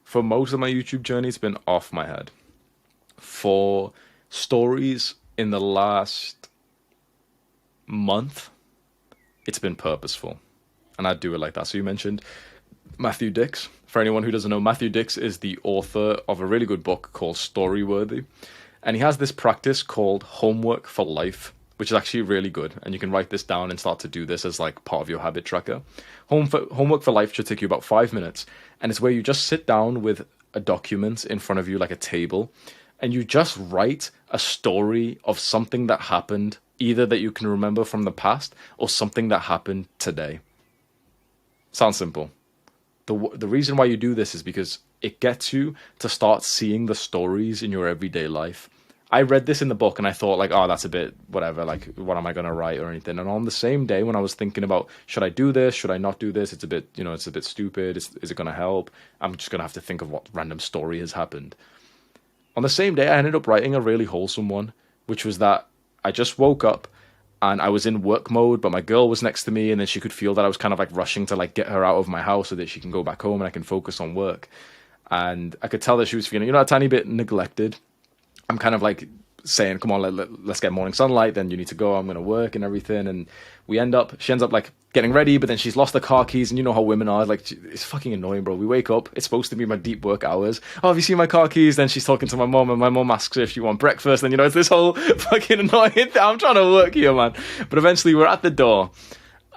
For most of my YouTube journey, it's been off my head. For stories in the last month, it's been purposeful. And I do it like that. So you mentioned Matthew Dix. For anyone who doesn't know, Matthew Dix is the author of a really good book called Storyworthy. And he has this practice called homework for life, which is actually really good. And you can write this down and start to do this as like part of your habit tracker. Homework for life should take you about 5 minutes. And it's where you just sit down with a document in front of you, like a table, and you just write a story of something that happened, either that you can remember from the past or something that happened today. Sounds simple. The reason why you do this is because it gets you to start seeing the stories in your everyday life. I read this in the book and I thought like, oh, that's a bit whatever, like what am I going to write or anything. And on the same day when I was thinking about, should I do this? Should I not do this? It's a bit, it's a bit stupid. Is it going to help? I'm just going to have to think of what random story has happened. On the same day, I ended up writing a really wholesome one, which was that I just woke up and I was in work mode, but my girl was next to me, and then she could feel that I was kind of like rushing to like get her out of my house so that she can go back home and I can focus on work. And I could tell that she was feeling, a tiny bit neglected. I'm kind of like saying, come on, let's get morning sunlight, then you need to go, I'm going to work and everything. And she ends up like getting ready, but then she's lost the car keys, and you know how women are, like, it's fucking annoying, bro. We wake up, it's supposed to be my deep work hours. Oh, have you seen my car keys? Then she's talking to my mom, and my mom asks her if she wants breakfast, and it's this whole fucking annoying thing. I'm trying to work here, man. But eventually we're at the door,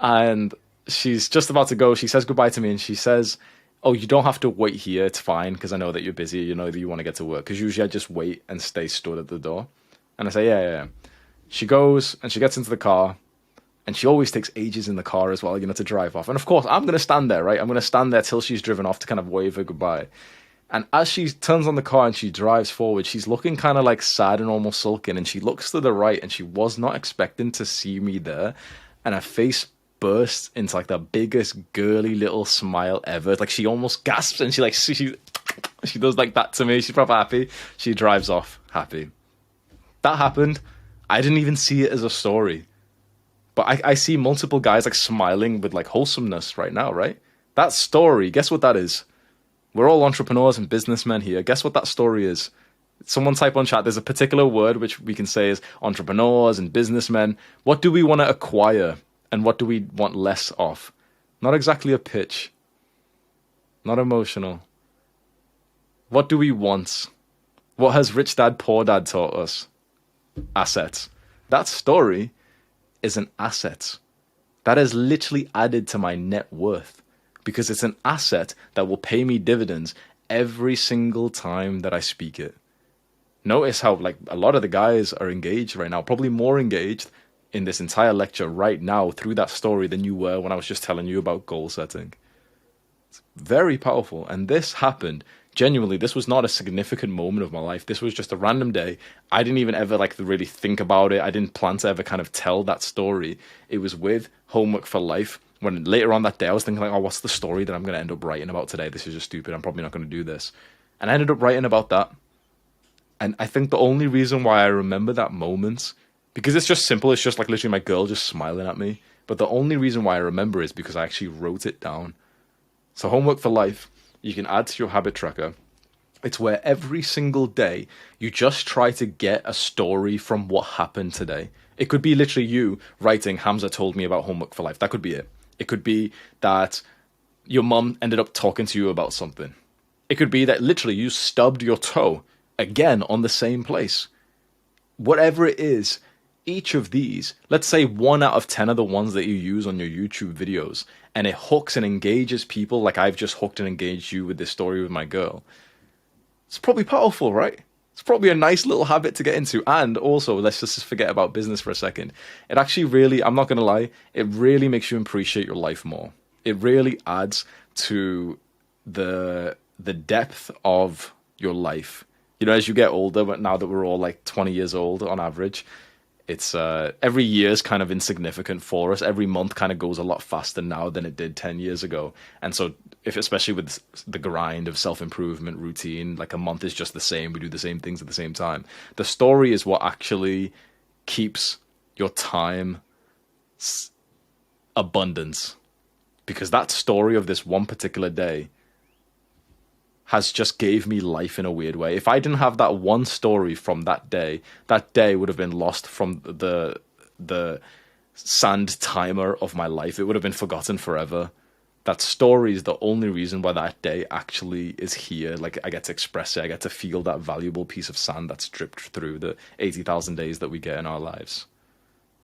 and she's just about to go. She says goodbye to me, and she says, oh, you don't have to wait here, it's fine, because I know that you're busy, you know that you want to get to work. Because usually I just wait and stay stood at the door. And I say, yeah. She goes, and she gets into the car, and she always takes ages in the car as well, to drive off. And of course, I'm going to stand there, right? I'm going to stand there till she's driven off to kind of wave her goodbye. And as she turns on the car and she drives forward, she's looking kind of like sad and almost sulking, and she looks to the right, and she was not expecting to see me there. And her face bursts into like the biggest girly little smile ever. Like she almost gasps, and she does like that to me. She's proper happy. She drives off happy. That happened. I didn't even see it as a story. But I see multiple guys like smiling with like wholesomeness right now, right? That story, guess what that is? We're all entrepreneurs and businessmen here. Guess what that story is? Someone type on chat. There's a particular word which we can say is entrepreneurs and businessmen. What do we want to acquire? And what do we want less of? Not exactly a pitch. Not emotional. What do we want? What has Rich Dad Poor Dad taught us? Assets. That story is an asset. That is literally added to my net worth because it's an asset that will pay me dividends every single time that I speak it. Notice how like a lot of the guys are engaged right now, probably more engaged in this entire lecture right now through that story than you were when I was just telling you about goal setting. It's very powerful. And this happened. Genuinely, this was not a significant moment of my life. This was just a random day. I didn't even ever like really think about it. I didn't plan to ever kind of tell that story. It was with Homework for Life. When later on that day, I was thinking like, oh, what's the story that I'm going to end up writing about today? This is just stupid. I'm probably not going to do this. And I ended up writing about that. And I think the only reason why I remember that moment, because it's just simple, it's just like literally my girl just smiling at me. But the only reason why I remember is because I actually wrote it down. So Homework for Life, you can add to your habit tracker. It's where every single day you just try to get a story from what happened today. It could be literally you writing, Hamza told me about Homework for Life. That could be it. It could be that your mum ended up talking to you about something. It could be that literally you stubbed your toe again on the same place. Whatever it is, each of these, let's say 1 out of 10 of the ones that you use on your YouTube videos, and it hooks and engages people like I've just hooked and engaged you with this story with my girl. It's probably powerful, right? It's probably a nice little habit to get into. And also, let's just forget about business for a second. It actually really, I'm not going to lie, it really makes you appreciate your life more. It really adds to the depth of your life. As you get older, but now that we're all like 20 years old on average, it's every year is kind of insignificant for us. Every month kind of goes a lot faster now than it did 10 years ago. And so especially with the grind of self-improvement routine, like a month is just the same. We do the same things at the same time. The story is what actually keeps your time abundance. Because that story of this one particular day has just gave me life in a weird way. If I didn't have that one story from that day would have been lost from the sand timer of my life. It would have been forgotten forever. That story is the only reason why that day actually is here. Like, I get to express it. I get to feel that valuable piece of sand that's dripped through the 80,000 days that we get in our lives.